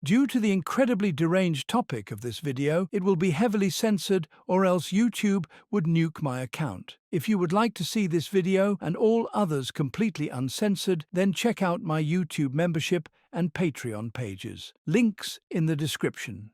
Due to the incredibly deranged topic of this video, it will be heavily censored or else YouTube would nuke my account. If you would like to see this video and all others completely uncensored, then check out my YouTube membership and Patreon pages. Links in the description.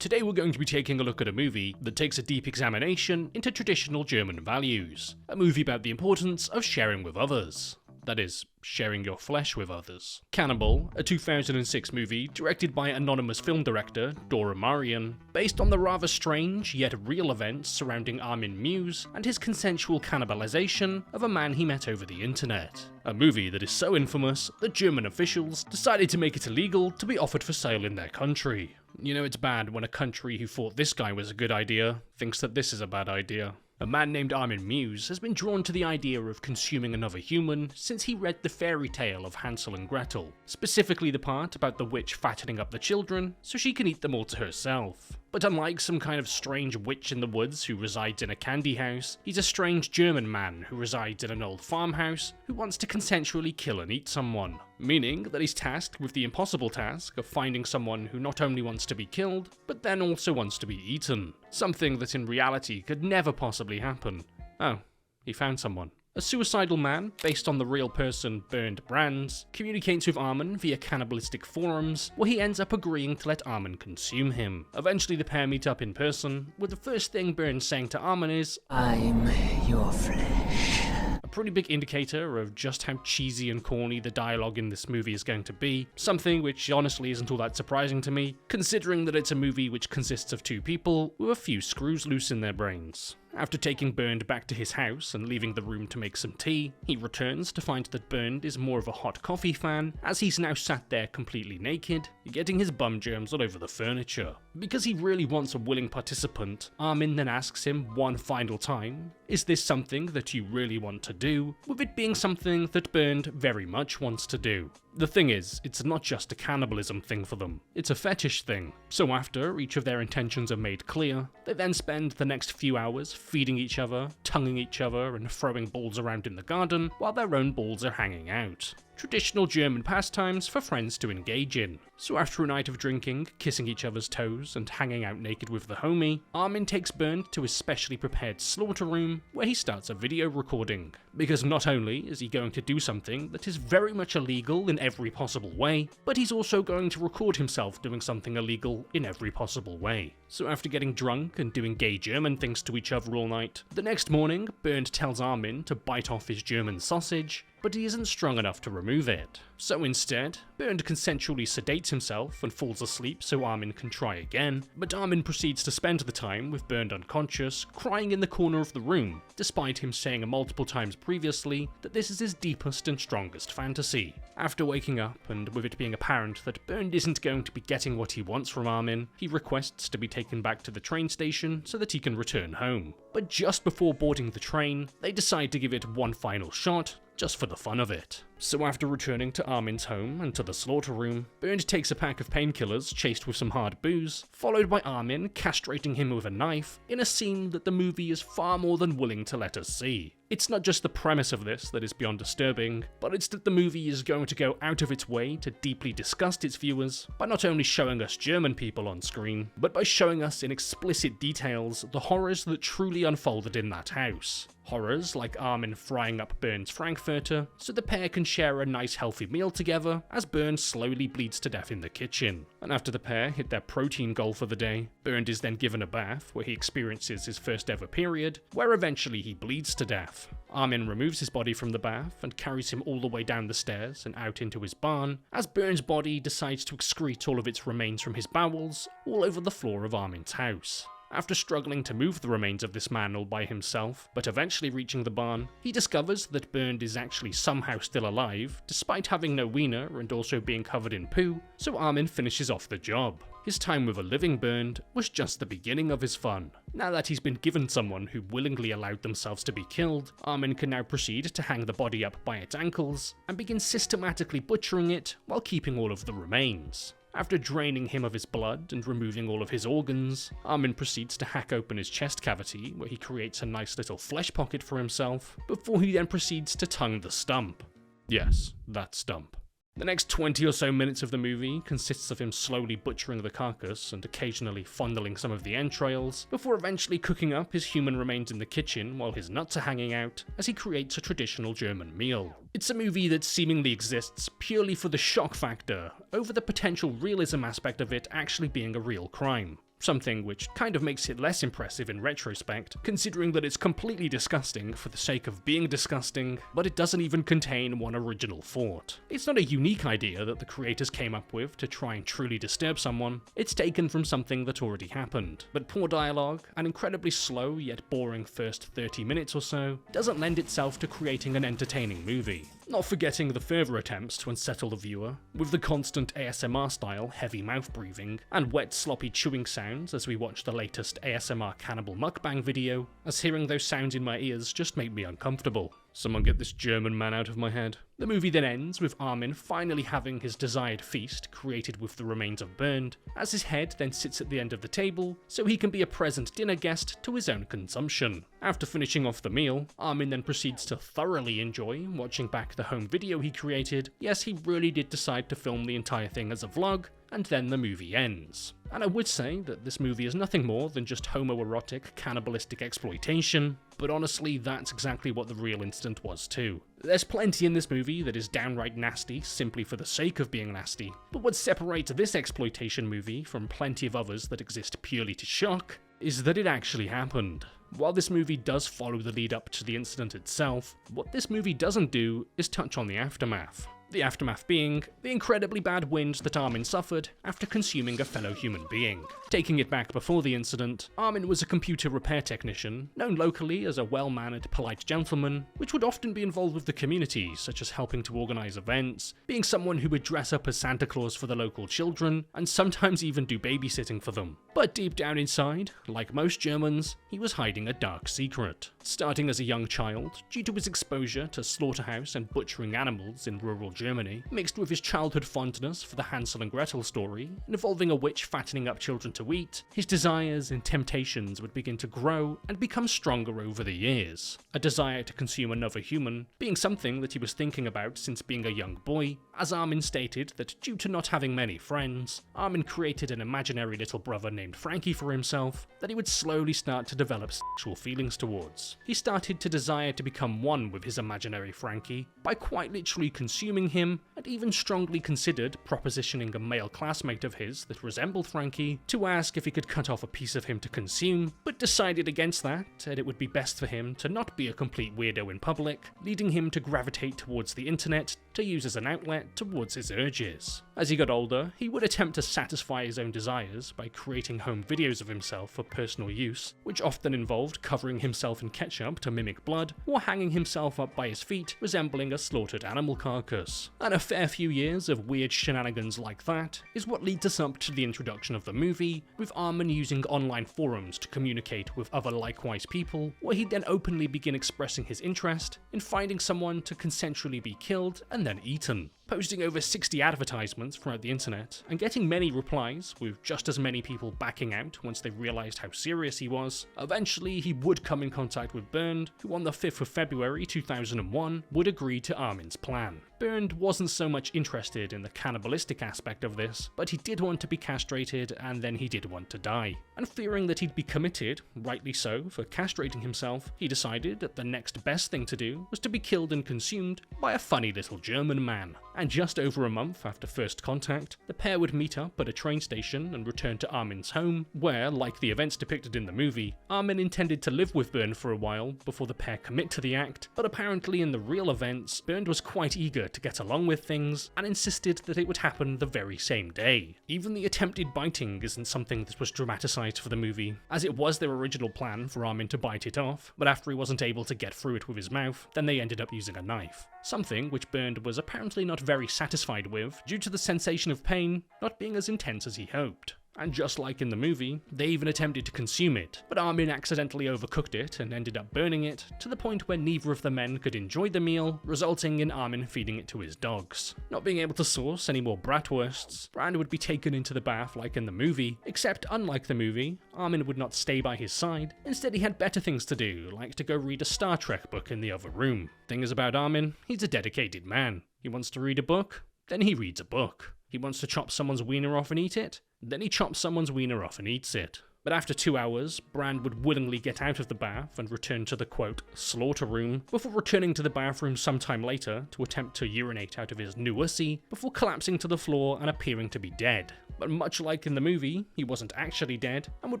Today we're going to be taking a look at a movie that takes a deep examination into traditional German values. A movie about the importance of sharing with others. That is, sharing your flesh with others. Cannibal, a 2006 movie directed by anonymous film director Dora Marian, based on the rather strange yet real events surrounding Armin Meiwes and his consensual cannibalization of a man he met over the internet. A movie that is so infamous that German officials decided to make it illegal to be offered for sale in their country. You know, it's bad when a country who thought this guy was a good idea thinks that this is a bad idea. A man named Armin Meiwes has been drawn to the idea of consuming another human since he read the fairy tale of Hansel and Gretel, specifically the part about the witch fattening up the children so she can eat them all to herself. But unlike some kind of strange witch in the woods who resides in a candy house, he's a strange German man who resides in an old farmhouse who wants to consensually kill and eat someone. Meaning that he's tasked with the impossible task of finding someone who not only wants to be killed, but then also wants to be eaten. Something that in reality could never possibly happen. Oh, he found someone. A suicidal man, based on the real person Bernd Brands, communicates with Armin via cannibalistic forums, where he ends up agreeing to let Armin consume him. Eventually the pair meet up in person, with the first thing Bernd saying to Armin is, "I'm your flesh." A pretty big indicator of just how cheesy and corny the dialogue in this movie is going to be, something which honestly isn't all that surprising to me, considering that it's a movie which consists of two people with a few screws loose in their brains. After taking Bernd back to his house and leaving the room to make some tea, he returns to find that Bernd is more of a hot coffee fan, as he's now sat there completely naked, getting his bum germs all over the furniture. Because he really wants a willing participant, Armin then asks him one final time, "Is this something that you really want to do?" with it being something that Bernd very much wants to do. The thing is, it's not just a cannibalism thing for them, it's a fetish thing. So after each of their intentions are made clear, they then spend the next few hours feeding each other, tonguing each other, and throwing balls around in the garden while their own balls are hanging out. Traditional German pastimes for friends to engage in. So after a night of drinking, kissing each other's toes, and hanging out naked with the homie, Armin takes Bernd to his specially prepared slaughter room, where he starts a video recording. Because not only is he going to do something that is very much illegal in every possible way, but he's also going to record himself doing something illegal in every possible way. So after getting drunk and doing gay German things to each other all night, the next morning, Bernd tells Armin to bite off his German sausage, but he isn't strong enough to remove it. So instead, Bernd consensually sedates himself and falls asleep so Armin can try again, but Armin proceeds to spend the time with Bernd unconscious, crying in the corner of the room, despite him saying multiple times previously that this is his deepest and strongest fantasy. After waking up, and with it being apparent that Bernd isn't going to be getting what he wants from Armin, he requests to be taken back to the train station so that he can return home. But just before boarding the train, they decide to give it one final shot, just for the fun of it. So after returning to Armin's home and to the slaughter room, Bernd takes a pack of painkillers chased with some hard booze, followed by Armin castrating him with a knife in a scene that the movie is far more than willing to let us see. It's not just the premise of this that is beyond disturbing, but it's that the movie is going to go out of its way to deeply disgust its viewers by not only showing us German people on screen, but by showing us in explicit details the horrors that truly unfolded in that house. Horrors like Armin frying up Bernd's Frankfurter so the pair can share a nice healthy meal together as Bernd slowly bleeds to death in the kitchen. And after the pair hit their protein goal for the day, Bernd is then given a bath where he experiences his first ever period, where eventually he bleeds to death. Armin removes his body from the bath and carries him all the way down the stairs and out into his barn, as Bernd's body decides to excrete all of its remains from his bowels all over the floor of Armin's house. After struggling to move the remains of this man all by himself, but eventually reaching the barn, he discovers that Bernd is actually somehow still alive, despite having no wiener and also being covered in poo, so Armin finishes off the job. His time with a living Bernd was just the beginning of his fun. Now that he's been given someone who willingly allowed themselves to be killed, Armin can now proceed to hang the body up by its ankles, and begin systematically butchering it while keeping all of the remains. After draining him of his blood and removing all of his organs, Armin proceeds to hack open his chest cavity, where he creates a nice little flesh pocket for himself, before he then proceeds to tongue the stump. Yes, that stump. The next 20 or so minutes of the movie consists of him slowly butchering the carcass and occasionally fondling some of the entrails, before eventually cooking up his human remains in the kitchen while his nuts are hanging out as he creates a traditional German meal. It's a movie that seemingly exists purely for the shock factor, over the potential realism aspect of it actually being a real crime. Something which kind of makes it less impressive in retrospect, considering that it's completely disgusting for the sake of being disgusting, but it doesn't even contain one original thought. It's not a unique idea that the creators came up with to try and truly disturb someone, it's taken from something that already happened. But poor dialogue, an incredibly slow yet boring first 30 minutes or so, doesn't lend itself to creating an entertaining movie. Not forgetting the further attempts to unsettle the viewer, with the constant ASMR-style heavy mouth breathing, and wet sloppy chewing sounds as we watch the latest ASMR Cannibal mukbang video, as hearing those sounds in my ears just make me uncomfortable. Someone get this German man out of my head. The movie then ends with Armin finally having his desired feast created with the remains of Bernd, as his head then sits at the end of the table so he can be a present dinner guest to his own consumption. After finishing off the meal, Armin then proceeds to thoroughly enjoy watching back the home video he created. Yes, he really did decide to film the entire thing as a vlog, and then the movie ends. And I would say that this movie is nothing more than just homoerotic, cannibalistic exploitation, but honestly that's exactly what the real incident was too. There's plenty in this movie that is downright nasty simply for the sake of being nasty, but what separates this exploitation movie from plenty of others that exist purely to shock is that it actually happened. While this movie does follow the lead up to the incident itself, what this movie doesn't do is touch on the aftermath. The aftermath being the incredibly bad wind that Armin suffered after consuming a fellow human being. Taking it back before the incident, Armin was a computer repair technician, known locally as a well-mannered, polite gentleman, which would often be involved with the community, such as helping to organise events, being someone who would dress up as Santa Claus for the local children, and sometimes even do babysitting for them. But deep down inside, like most Germans, he was hiding a dark secret. Starting as a young child, due to his exposure to slaughterhouse and butchering animals in rural Germany, mixed with his childhood fondness for the Hansel and Gretel story, involving a witch fattening up children to eat, his desires and temptations would begin to grow and become stronger over the years. A desire to consume another human being something that he was thinking about since being a young boy, as Armin stated that due to not having many friends, Armin created an imaginary little brother named Frankie for himself that he would slowly start to develop sexual feelings towards. He started to desire to become one with his imaginary Frankie by quite literally consuming him, and even strongly considered propositioning a male classmate of his that resembled Frankie to ask if he could cut off a piece of him to consume, but decided against that, and it would be best for him to not be a complete weirdo in public, leading him to gravitate towards the internet to use as an outlet towards his urges. As he got older, he would attempt to satisfy his own desires by creating home videos of himself for personal use, which often involved covering himself in ketchup to mimic blood, or hanging himself up by his feet resembling a slaughtered animal carcass. And a fair few years of weird shenanigans like that is what leads us up to the introduction of the movie, with Armin using online forums to communicate with other likewise people, where he'd then openly begin expressing his interest in finding someone to consensually be killed and then eaten. Posting over 60 advertisements throughout the internet, and getting many replies, with just as many people backing out once they realised how serious he was. Eventually, he would come in contact with Bernd, who on the 5th of February 2001 would agree to Armin's plan. Bernd wasn't so much interested in the cannibalistic aspect of this, but he did want to be castrated and then he did want to die. And fearing that he'd be committed, rightly so, for castrating himself, he decided that the next best thing to do was to be killed and consumed by a funny little German man. And just over a month after first contact, the pair would meet up at a train station and return to Armin's home, where, like the events depicted in the movie, Armin intended to live with Bernd for a while before the pair commit to the act, but apparently in the real events, Bernd was quite eager to get along with things and insisted that it would happen the very same day. Even the attempted biting isn't something that was dramatised for the movie, as it was their original plan for Armin to bite it off, but after he wasn't able to get through it with his mouth, then they ended up using a knife. Something which Bernd was apparently not very satisfied with, due to the sensation of pain not being as intense as he hoped. And just like in the movie, they even attempted to consume it, but Armin accidentally overcooked it and ended up burning it, to the point where neither of the men could enjoy the meal, resulting in Armin feeding it to his dogs. Not being able to source any more bratwursts, Brand would be taken into the bath like in the movie, except unlike the movie, Armin would not stay by his side. Instead, he had better things to do, like to go read a Star Trek book in the other room. Thing is about Armin, he's a dedicated man. He wants to read a book, Then he reads a book. He wants to chop someone's wiener off and eat it. Then he chops someone's wiener off and eats it. But after 2 hours, Brand would willingly get out of the bath and return to the, quote, slaughter room, before returning to the bathroom sometime later to attempt to urinate out of his new ussy, before collapsing to the floor and appearing to be dead. But much like in the movie, he wasn't actually dead, and would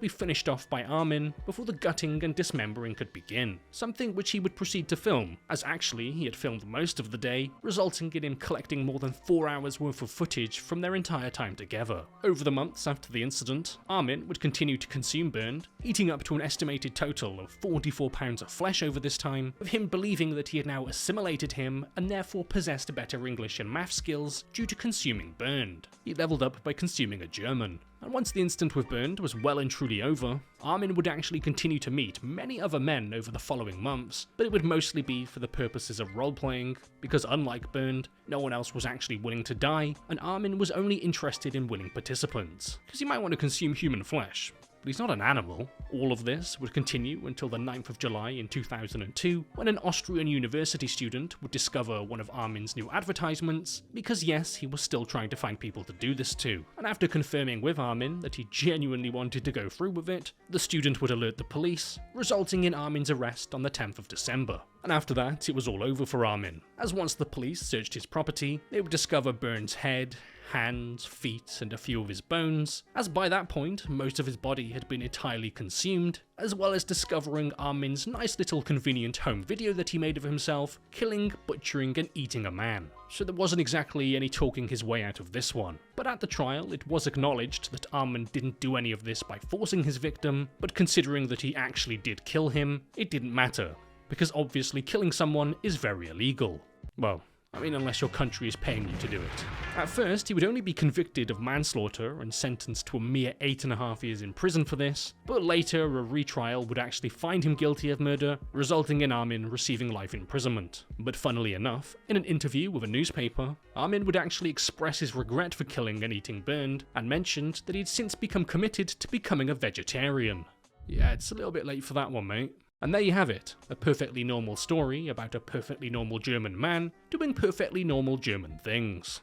be finished off by Armin before the gutting and dismembering could begin, something which he would proceed to film, as actually he had filmed most of the day, resulting in him collecting more than 4 hours worth of footage from their entire time together. Over the months after the incident, Armin would continue to consume Bernd, eating up to an estimated total of 44 pounds of flesh over this time, with him believing that he had now assimilated him and therefore possessed better English and math skills due to consuming Bernd. He leveled up by consuming a German. And once the incident with Bernd was well and truly over, Armin would actually continue to meet many other men over the following months, but it would mostly be for the purposes of role-playing, because unlike Bernd, no one else was actually willing to die, and Armin was only interested in willing participants, because he might want to consume human flesh. But he's not an animal. All of this would continue until the 9th of July in 2002, when an Austrian university student would discover one of Armin's new advertisements, because yes, he was still trying to find people to do this to. And after confirming with Armin that he genuinely wanted to go through with it, the student would alert the police, resulting in Armin's arrest on the 10th of December. And after that, it was all over for Armin, as once the police searched his property, they would discover Bernd's head, hands, feet, and a few of his bones, as by that point, most of his body had been entirely consumed, as well as discovering Armin's nice little convenient home video that he made of himself, killing, butchering, and eating a man. So there wasn't exactly any talking his way out of this one. But at the trial, it was acknowledged that Armin didn't do any of this by forcing his victim, but considering that he actually did kill him, it didn't matter, because obviously killing someone is very illegal. Well, I mean, unless your country is paying you to do it. At first, he would only be convicted of manslaughter and sentenced to a mere 8.5 years in prison for this, but later a retrial would actually find him guilty of murder, resulting in Armin receiving life imprisonment. But funnily enough, in an interview with a newspaper, Armin would actually express his regret for killing and eating Bernd, and mentioned that he'd since become committed to becoming a vegetarian. Yeah, it's a little bit late for that one, mate. And there you have it, a perfectly normal story about a perfectly normal German man doing perfectly normal German things.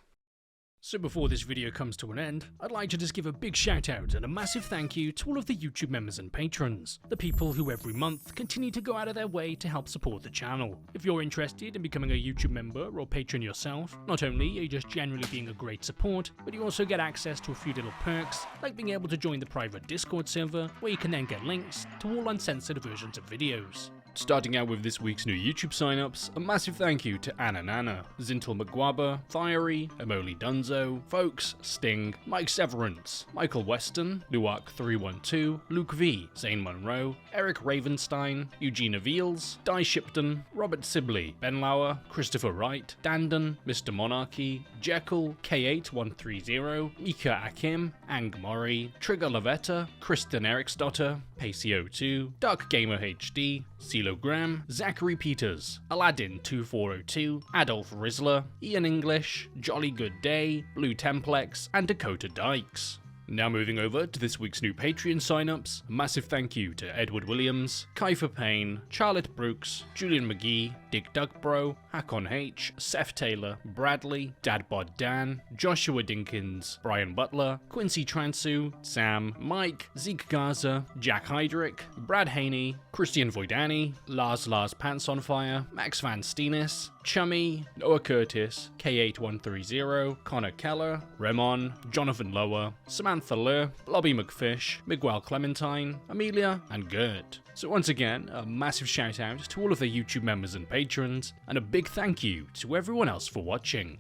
So before this video comes to an end, I'd like to just give a big shout out and a massive thank you to all of the YouTube members and patrons, the people who every month continue to go out of their way to help support the channel. If you're interested in becoming a YouTube member or patron yourself, not only are you just generally being a great support, but you also get access to a few little perks, like being able to join the private Discord server, where you can then get links to all uncensored versions of videos. Starting out with this week's new YouTube signups, a massive thank you to Anna Nana, Zintel McGuaba, Thiery, Emoli Dunzo, Folks, Sting, Mike Severance, Michael Weston, Luark312, Luke V, Zane Monroe, Eric Ravenstein, Eugene Aveals, Di Shipton, Robert Sibley, Ben Lauer, Christopher Wright, Dandon, Mr. Monarchy, Jekyll, K8130, Mika Akim, Ang Mori, Trigger Lavetta, Kristen Eriksdotter, Pacey02, Dark Gamer HD, Celogram, Zachary Peters, Aladdin2402, Adolf Rizzler, Ian English, Jolly Good Day, Blue Templex, and Dakota Dykes. Now moving over to this week's new Patreon signups, a massive thank you to Edward Williams, Kiefer Payne, Charlotte Brooks, Julian McGee, Dick Duckbro, Hakon H, Seth Taylor, Bradley, Dadbod Dan, Joshua Dinkins, Brian Butler, Quincy Transu, Sam, Mike, Zeke Garza, Jack Heydrich, Brad Haney, Christian Voidani, Lars Pants on Fire, Max Van Steenis, Chummy, Noah Curtis, K8130, Connor Keller, Remon, Jonathan Lower, Samantha Lur, Blobby McFish, Miguel Clementine, Amelia, and Gert. So once again, a massive shout out to all of the YouTube members and patrons, and a big thank you to everyone else for watching.